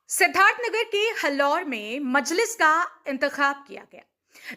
सिद्धार्थनगर के हल्लौर में मजलिस का इंतखाब किया गया,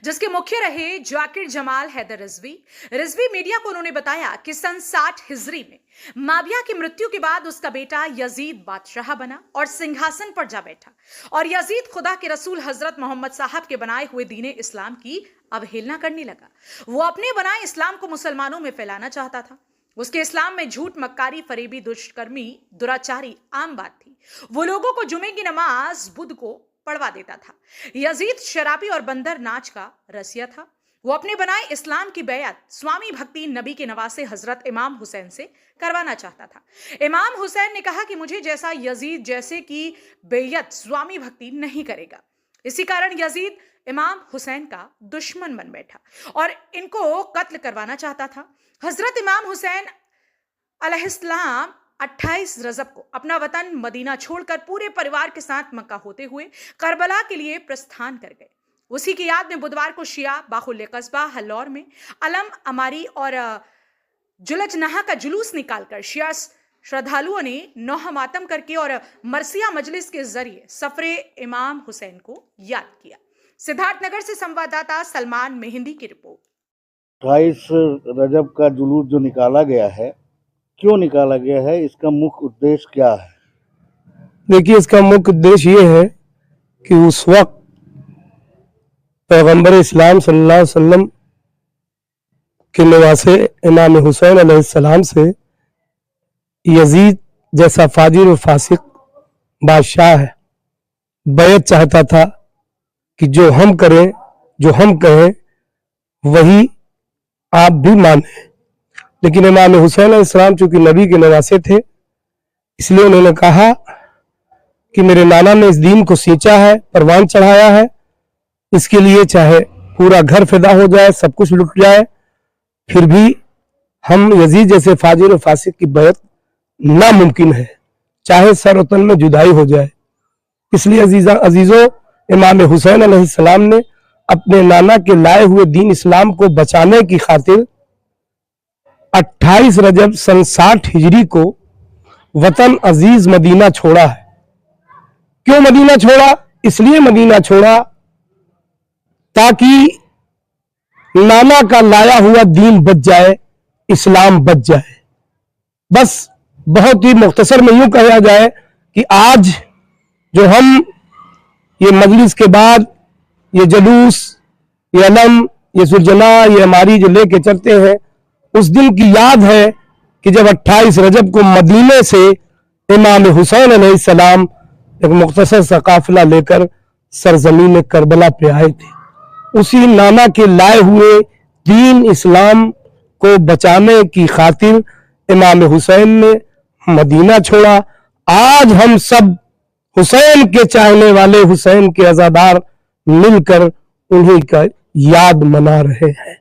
जिसके मुख्य रहे जाकिर जमाल हैदर रिजवी मीडिया को उन्होंने बताया कि सन 60 हिजरी में माविया की मृत्यु के बाद उसका बेटा यजीद बादशाह बना और सिंहासन पर जा बैठा और यजीद खुदा के रसूल हजरत मोहम्मद साहब के बनाए हुए दीन इस्लाम की अवहेलना करने लगा। वो अपने बनाए इस्लाम को मुसलमानों में फैलाना चाहता था। उसके इस्लाम में झूठ, मक्कारी, फरेबी, दुष्कर्मी, दुराचारी आम बात थी। वो लोगों को जुमे की नमाज बुध को पढ़वा देता था। यजीद शराबी और बंदर नाच का रसिया था। वो अपने बनाए इस्लाम की बैयत स्वामी भक्ति नबी के नवासे हजरत इमाम हुसैन से करवाना चाहता था। इमाम हुसैन ने कहा कि मुझे जैसा यजीद जैसे की बैयत स्वामी भक्ति नहीं करेगा। इसी कारण यजीद इमाम हुसैन का दुश्मन बन बैठा और इनको कत्ल करवाना चाहता था। हजरत इमाम हुसैन अलैहिस्सलाम 28 रजब को अपना वतन मदीना छोड़कर पूरे परिवार के साथ मक्का होते हुए करबला के लिए प्रस्थान कर गए। उसी की याद में बुधवार को शिया बाखुल कस्बा हल्लौर में अलम अमारी और जुलजनाहा का जुलूस निकालकर शिया श्रद्धालुओं ने नौह मातम करके और मरसिया मजलिस के जरिए सफरे इमाम हुसैन को याद किया। सिद्धार्थनगर से संवाददाता सलमान मेहंदी की रिपोर्ट। 28 रजब का जुलूस जो निकाला गया है, क्यों निकाला गया है, इसका मुख्य उद्देश्य क्या है? देखिए, इसका मुख्य उद्देश्य ये है कि उस वक्त पैगंबर इस्लाम सल्लल्लाहु अलैहि वसल्लम के नवासे इमाम हुसैन अलैहिस्सलाम से यजीद जैसा फाजिर और फासिक बादशाह है बैत चाहता था कि जो हम करें, जो हम कहें वही आप भी माने। लेकिन इमाम हुसैन अलैहिस्सलाम चूंकि नबी के नवासे थे, इसलिए उन्होंने कहा कि मेरे नाना ने इस दीन को सींचा है, परवान चढ़ाया है, इसके लिए चाहे पूरा घर फिदा हो जाए, सब कुछ लुट जाए, फिर भी हम यजीद जैसे फाजिर और फासिक की बैत नामुमकिन है, चाहे सर और तन में जुदाई हो जाए। इसलिए अजीजों, इमाम हुसैन अलैहिस्सलाम ने अपने नाना के लाए हुए दीन इस्लाम को बचाने की खातिर 28 रजब सन 60 हिजरी को वतन अजीज मदीना छोड़ा है। क्यों मदीना छोड़ा? इसलिए मदीना छोड़ा ताकि नाना का लाया हुआ दीन बच जाए, इस्लाम बच जाए। बस बहुत ही मुख्तसर में यूं कहा जाए कि आज जो हम ये मजलिस के बाद ये जुलूस, ये अलम, ये सुरजना, ये हमारी जो लेके चलते हैं, उस दिन की याद है कि जब 28 रजब को मदीने से इमाम हुसैन अलैहिस्सलाम एक मुख्तसर सा काफिला लेकर सरजमीन करबला पे आए थे। उसी नाना के लाए हुए दीन इस्लाम को बचाने की खातिर इमाम हुसैन ने मदीना छोड़ा। आज हम सब हुसैन के चाहने वाले, हुसैन के अज़ादार मिलकर उन्हीं का याद मना रहे हैं।